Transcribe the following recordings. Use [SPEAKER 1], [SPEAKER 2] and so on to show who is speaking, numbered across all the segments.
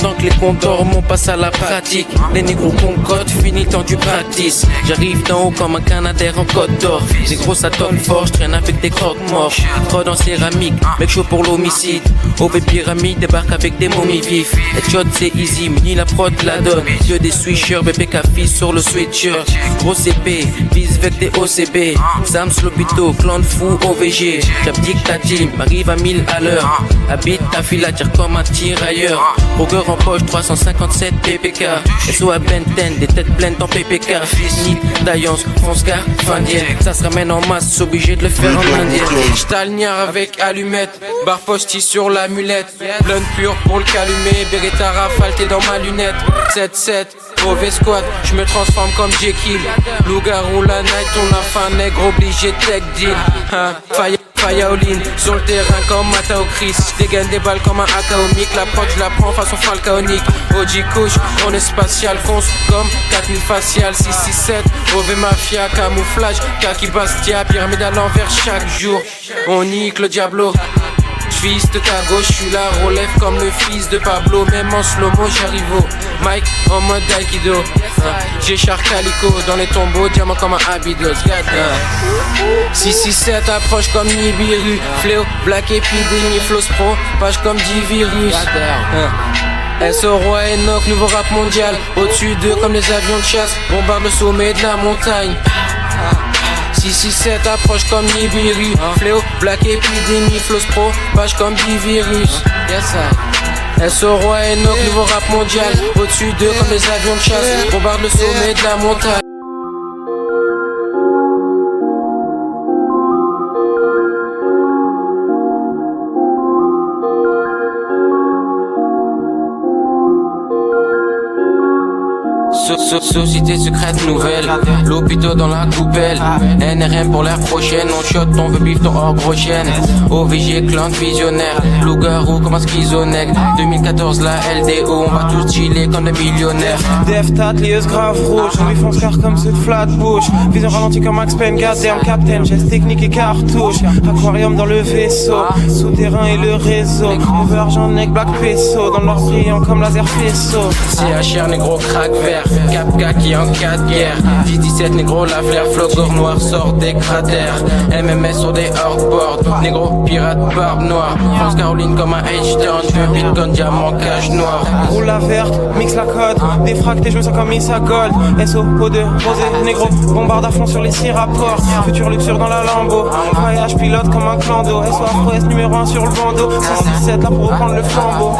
[SPEAKER 1] Pendant que les comptes dorment, on passe à la pratique. Les négros concordent, fini le temps du practice. J'arrive d'en haut comme un Canadair en Côte d'Or. Les gros ça toque fort, j'traîne avec des croque-morts. Trop en céramique, mec chaud pour l'homicide. OV pyramide débarque avec des momies vifs. Headshot c'est easy, ni la prod la donne. Y'a des switchers, BPK fils sur le sweatshirt. Gros CP, vise avec des OCB. Sam Slopito, clan de fou OVG. J'abdique ta team, m'arrive à 1000 à l'heure. Habite ta file à tire comme un tirailleur. Roger en poche 357 PPK. SO à Benten, des têtes pleines dans PPK. Fils, Daillance, France-Car, Findienne. Ça se ramène en masse, obligé de le faire en indienne. J't'alignard avec allumette, barre posti sur la mulette. Blunt pur pour le calumet, Beretta rafale, t'es dans ma lunette. 7-7, mauvais squad, j'me transforme comme Jekyll. Loup-garou la night, on a faim, nègre obligé de tech deal. Fire all-in, sur le terrain comme Matao Chris. J'dégaine des balles comme un akaomique. La prod j'la prends façon falcaonique. OG couche, on est spatial, conce comme 4000 facial 667, OV Mafia, camouflage, Kaki Bastia, pyramide à l'envers chaque jour. On nique le Diablo. J'vise de ta gauche, j'suis la relève comme le fils de Pablo. Même en slow-mo j'arrive au Mike en mode Aikido. J'ai Char Calico dans les tombeaux, diamant comme un Abydos. 667 approche comme Nibiru. Fléau, Black Epidémie, Floss Pro, page comme 10 virus. SO Roi Enoch, nouveau rap mondial. Au-dessus d'eux comme les avions de chasse, bombarde le sommet de la montagne. 667 approche comme Nibiru. Fléau, Black Epidémie, Floss Pro, page comme 10 virus. SO Roi Enoch, nouveau rap mondial. Au-dessus d'eux comme les avions de chasse, bombarde le sommet de la montagne. Société secrète nouvelle, l'hôpital dans la coupelle. NRM pour l'air prochaine, on shot, on veut bif ton hors prochaine. OVG, clan visionnaire, loup-garou comme un schizonègue. 2014 la LDO, on va tous chiller comme des millionnaires.
[SPEAKER 2] Deftat, lieuse grave rouge, on lui fonce car comme ceux de Flatbush. Vision ralenti comme Max Payne, goddamn captain, geste technique et cartouche. Aquarium dans le vaisseau, souterrain et le réseau. Over argent, neck, black peso, dans l'or brillant comme laser faisceau.
[SPEAKER 1] CHR, négro, crack vert. Capca qui en 4 guerres. 10-17 négro la flair. Flogor noir sort des cratères. MMS sur des hardboards. Négro pirate barbe noire. France Caroline comme un H-Town. J'veux bitcoin diamant cache noir.
[SPEAKER 2] Roule la verte, mixe la code. Défracté, je me sens comme Issa Gold. SO, peau de rosé, négro. Bombarde à fond sur les 6 rapports. Futur luxure dans la Lambo. Voyage pilote comme un clando. SO Afro S numéro 1 sur le bandeau. 6-7 là pour reprendre le flambeau.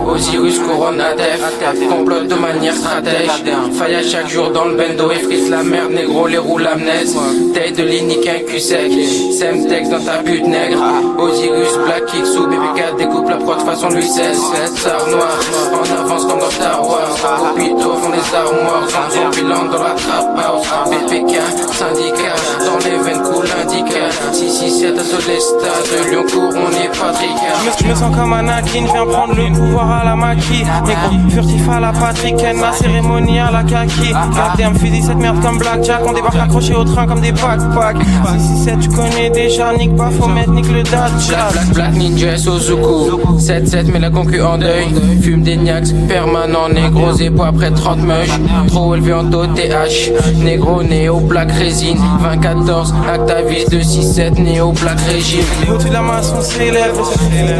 [SPEAKER 1] Osiris Corona Def. Complote de manière stratège. Faille à chaque jour dans le bendo et frise la merde, négro, les roues l'amnèse. Tête de ligne, nique un cul sec. Semtex dans ta pute nègre. Osiris, Black Kick sous BB4 découpe la prod façon Louis XVI. Star noir, en avance comme dans Star Wars. Hôpitaux font des armoires, zombie land dans la trap house. BPK, syndicat, dans les veines cool indicat. 667 assaut des stades, de Lyoncourt, on est patricard.
[SPEAKER 2] Je me sens comme Anakin, je viens prendre le pouvoir à la maquille. Négro, furtif à la Patrick, la cérémonie à la kaki. Goddamn, fusil cette merde comme Blackjack. On débarque accroché au train comme des backpacks. 667 tu connais déjà, nique pas, faut mettre nique le Dajjal.
[SPEAKER 1] Black Ninja Suzuku 7-7 mais la concu en deuil. Fume des niax permanent, négro zépo après 30 mush. Trop élevé en taux TH. Négro néo black résine 2014 Actavis 267 néo black régime.
[SPEAKER 2] Au-dessus de la masse on s'élève.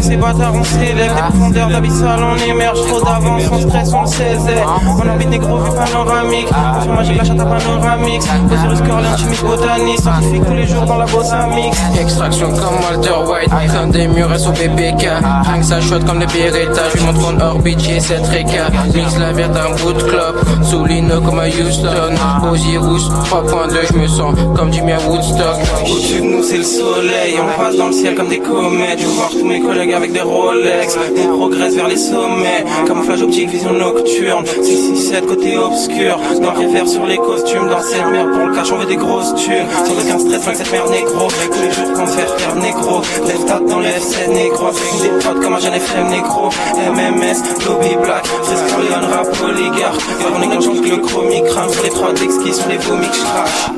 [SPEAKER 2] Ces bâtards on s'élève. Des profondeurs d'abyssal on émerge. Trop d'avance, on stress on le sait. On orbite négro vu panoramique. Sur magique la chatte à panoramique. Osiris Corleone chimiste botaniste. Scientifique tous les jours dans la bossa mix.
[SPEAKER 1] Extraction comme Walter White. Comme des murs SOPPK. Rien que ça shot comme des Beretta. Je montre mon orbite j'ai 7 réca. Mix la verte un bout de clope. Soulino comme à Houston. Osiris 3.2 je me sens comme Jimmy à Woodstock.
[SPEAKER 2] Au-dessus de nous c'est le soleil. On passe dans le ciel comme des comètes. Je vois tous mes collègues avec des Rolex. On progresse vers les sommets. Camouflage optique, vision nocturne. 667 côté obscur. Dans le révers sur les costumes. Dans cette merde pour le cash on veut des grosses thunes. Sans aucun stress, flingue cette merde négro. Tous les jours qu'on fait faire négro. Lève tête dans les FC négro. Avec des potes comme un jeune FM négro. MMS, lobby black. Fresque Corleone, rap oligarque. On est comme le chromique. Crame sur les 3 qui sont les vomiques j'crache.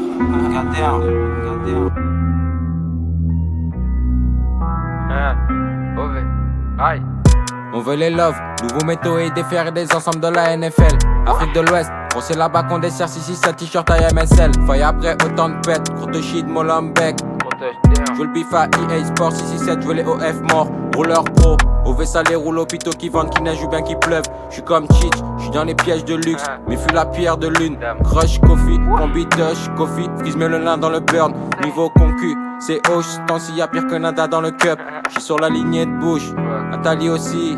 [SPEAKER 3] On veut les love, nouveaux métaux et des fers et des ensembles de la NFL. Afrique de l'Ouest, on c'est là-bas qu'on dessert 667 t-shirt à MSL. Faille après autant de pètes, gros shit, Molenbeek. Je veux le bif à EA Sport 667, je veux les OF morts. Rouleur pro, OV salé, roule hôpitaux qui vendent, qui neige ou bien qui pleuve. J'suis comme Cheech, j'suis dans les pièges de luxe. Mais fut la pierre de lune. Crush, coffee, combi, touch, coffee. Frise-moi le lin dans le burn. Niveau concu, c'est hoche. Tant s'il y a pire que nada dans le cup. J'suis sur la lignée de bouche. Nathalie aussi.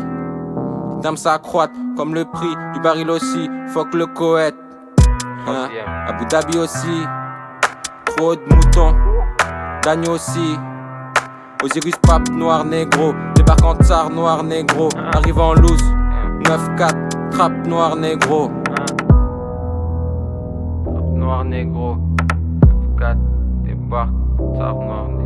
[SPEAKER 3] Dame s'accroît comme le prix du baril aussi. Fuck le Koweït. Abu Dhabi aussi. Trop de moutons. Dagno aussi. Osiris Pape noir négro. Débarquant tsar noir négro. Arrive en loose. 9-4 trappe noir négro. Noir négro. 9-4 débarque tsar noir négro.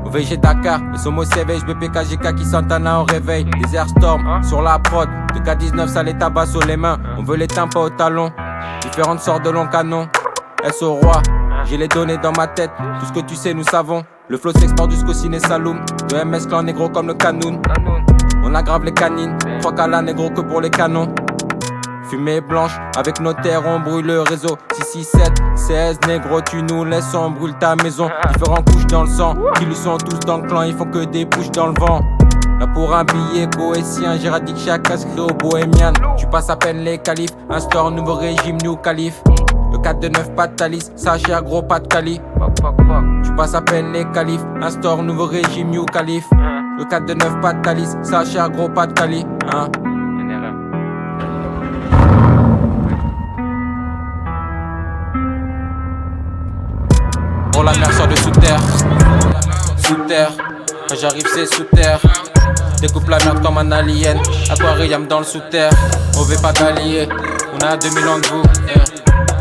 [SPEAKER 3] OVG Dakar, le Somo CV, BPKGK qui Santana au réveil. Des Airstorm sur la prod. De K19 ça les tabac sur les mains. On veut les pas au talon. Différentes sortes de longs canons. S au roi. J'ai les données dans ma tête, tout ce que tu sais nous savons. Le flow s'exporte jusqu'au ciné Saloum. Le MS clan négro comme le Canoun. On aggrave les canines, 3 calas négro que pour les canons. Fumée blanche, avec nos terres on brûle le réseau. 667, 16 négro tu nous laisses, on brûle ta maison. Différents couches dans le sang, qui lui sont tous dans le clan, ils font que des bouches dans le vent. Là pour un billet coétien, j'éradique chaque inscrit au bohémien. Tu passes à peine les califs, instaure nouveau régime, new calife. Le 4 de 9 pas de Thalys, sachet gros pas de Cali. Tu passes à peine les califs, instaure nouveau régime, new calife. Le 4 de 9 pas de Thalys, sachet gros pas de Cali. Oh la mer sort de sous terre. Sous terre, quand j'arrive c'est sous terre. Découpe la merde comme un alien. Aquarium dans le sous terre. On veut pas galier, on a 2000 ans de vous.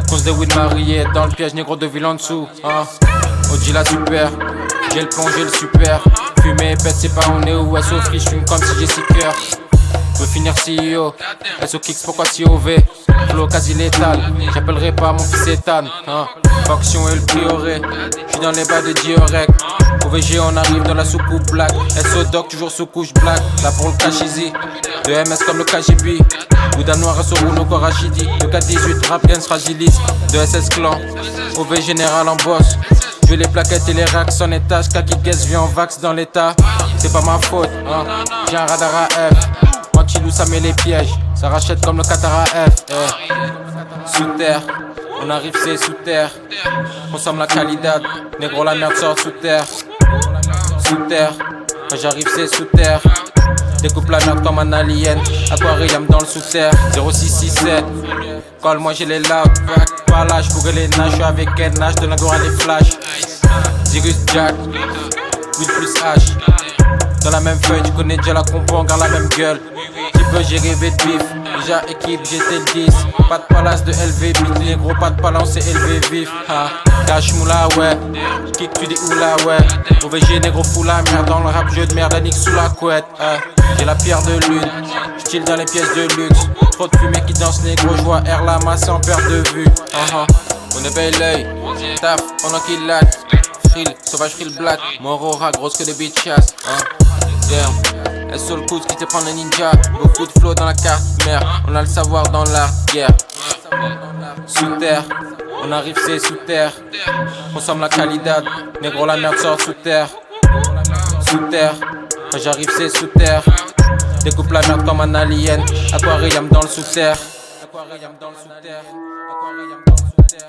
[SPEAKER 3] Cause des weed mariés, dans le piège négro de ville en dessous. OG la super, j'ai le plongé le super. Fumé pète c'est pas on est où. SO free j'fume comme si j'ai 6 cœurs. Je veux finir CEO, SO kicks pourquoi si OV. Flow quasi létal, j'appellerai pas mon fils Ethan. Faction et le prioré, j'suis dans les bas de Diorec. OVG on arrive dans la soucoupe black. SO doc toujours sous couche black. Là pour le cash easy, de MS comme le KGB. Bouddha noir SO Bruno Korachidi. Le K18 rap gains fragilise. De SS clan, OV général en boss. Je veux les plaquettes et les racks en étage. Kaki Guess vient en vax dans l'état. C'est pas ma faute, j'ai un radar à F. Antilou ça met les pièges, ça rachète comme le Qatar à F. Sous terre, on arrive c'est sous terre. Consomme la qualidad, négro la merde sort sous terre. Sous terre, quand j'arrive c'est sous terre. Découpe la merde comme un alien. Aquarium dans le sous-terre. 0667. Call moi j'ai les loud. Pas là, j'pourrais les nages. J'suis avec Edna, j'donne à les flashs. Zirus Jack, 8 plus H. Dans la même feuille, tu connais déjà la compo, on garde la même gueule. Petit peu j'ai rêvé de bif. Déjà équipe, j'étais le 10. Pas de palace de LV, bit les gros, pas de palance, c'est élevé vif. Cash moula ouais, kick tu dis oula ouais. OVG négro fou la merde dans le rap, jeu de merde, Annick sous la couette. J'ai la pierre de lune, j'tille dans les pièces de luxe. Trop de fumée qui danse négro, j'vois air la masse en perte de vue. On éveille l'œil, taf pendant qu'il latte. Frill, sauvage frill black, mon aura grosse que des bitchas. Elle sur le coude qui te prend le ninja. Beaucoup de flow dans la carte mère. On a le savoir dans l'art, yeah. Sous terre, on arrive c'est sous terre. Consomme la qualidad, négro la merde sort sous terre. Sous terre, quand j'arrive c'est sous terre. Découpe la merde comme un alien. Aquarium dans le sous terre. Aquarium dans le sous terre. Aquarium dans le sous terre.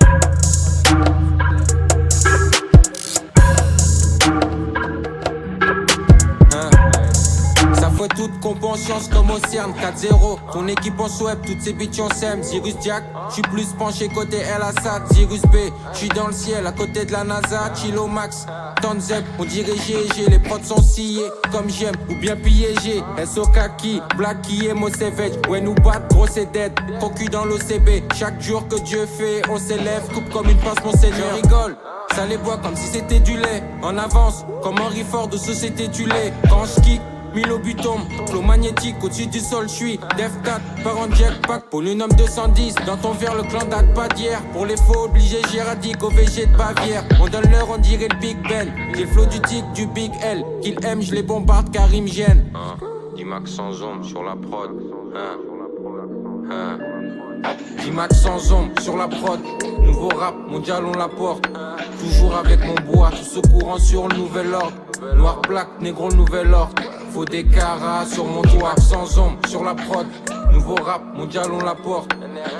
[SPEAKER 3] Ça fait toute conscience comme au CERN 4-0, ton équipe en swap, toutes ces bitches on s'aime. Zirus Jack, j'suis plus penché côté El Assad. Zirus B, j'suis dans le ciel à côté de la NASA. Chilo Max, Tanzep, on dirait GG. Les prods sont sciés comme j'aime ou bien piégés. SOKaki, Black qui est mon savage. Ouais nous battre, gros c'est dead. Cocu dans l'OCB, chaque jour que Dieu fait, on s'élève. Coupe comme une pince mon seigneur. Je rigole, ça les boit comme si c'était du lait. En avance, comme Henry Ford de société du lait. Quand j'kick, Milo butom, flow magnétique au-dessus du sol, j'suis Def 4, parent jetpack, polynôme 210. Dans ton verre, le clan date pas d'hier. Pour les faux obligés, j'éradique OVG de Bavière. On donne l'heure, on dirait le Big Ben. J'ai le flow du tic, du Big L. Qu'il aime, j'les bombarde car ils me gênent. J-Max sans ombre sur la prod. J-Max sans ombre sur la prod. Nouveau rap, mondial on la porte. Toujours avec mon bois, tout ce courant sur le nouvel ordre. Noir plaque, négro nouvel ordre. Faut des caras sur mon toit, sans ombre sur la prod. Nouveau rap, mondial on la porte.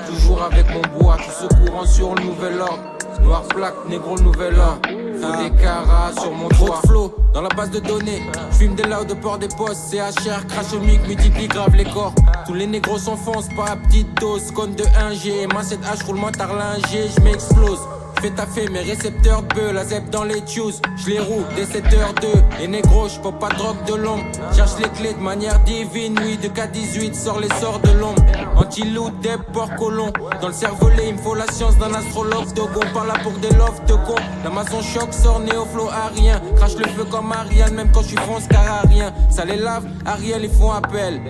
[SPEAKER 3] Toujours avec mon bois, tout ce courant sur le nouvel ordre. Noir plaque, négro nouvel ordre. Faut des caras sur mon toit. Trop de flow dans la base de données. J'fume des loud de port des postes. CHR, crash au mic, multiplie grave les corps. Tous les négros s'enfoncent, pas à petite dose. Cône de 1G, ma 7H, roulement tarlingé, j'm'explose. Fais taffer mes récepteurs de bœufs, la zep dans les tues. J'les roule dès 7h02. Les négros, j'pop pas de drogue de l'ombre. Cherche les clés de manière divine, oui, de K18, sort les sorts de l'ombre. Anti-loot, des porcs colons. Dans le cervelet, il me faut la science d'un astrologue. Dogon, par là pour des lofts de con. La maçon choc sort néo-flow arien. Crache le feu comme Ariane, même quand j'suis France car à rien. Ça les lave, Ariel, ils font appel.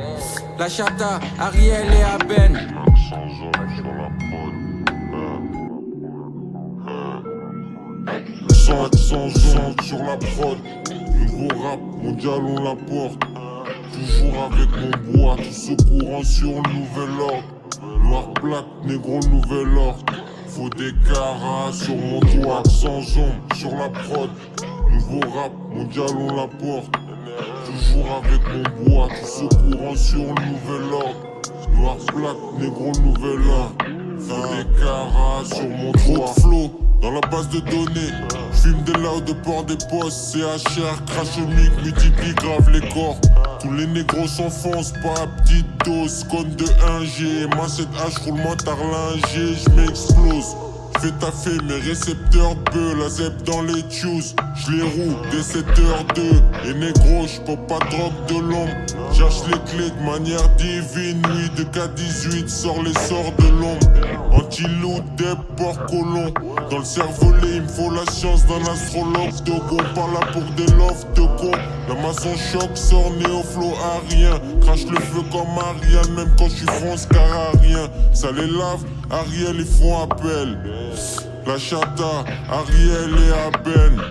[SPEAKER 3] La chata, Ariel et Aben.
[SPEAKER 4] Sans sur la prod, nouveau rap, mondial on la porte. Toujours avec mon bois, tout ce courant sur le nouvel ordre. Noir plaque, négro nouvel ordre. Faut des caras sur mon toit, sans ombre sur la prod. Nouveau rap, mondial on la porte. Toujours avec mon bois, tout ce courant sur le nouvel ordre. Noir plaque, négro nouvel ordre. Faut des caras sur mon toit. Trop de flow dans la base de données. J'fume des loud de port des postes. CHR, crash au mic, multiplie grave les corps. Tous les négros s'enfoncent, pas à petite dose. Cône de 1G, ma 7H, roulement tarlingé, j'm'explose. Fais taffer mes récepteurs de bœufs, la zep dans les tues. J'les roule dès 7h02. Les négros, j'pop pas de drogue de l'ombre. Cherche les clés de manière divine, oui, de K18, sort les sorts de l'ombre. Anti-loot, des porcs colons. Dans le cervelet, il me faut la science d'un astrologue. Dogon, par là pour des lofts de con. La maçon choc sort néo-flow arien. Crache le feu comme Ariane, même quand j'suis France car à rien. Ça les lave, Ariel, ils font appel. La chata, Ariel et Aben.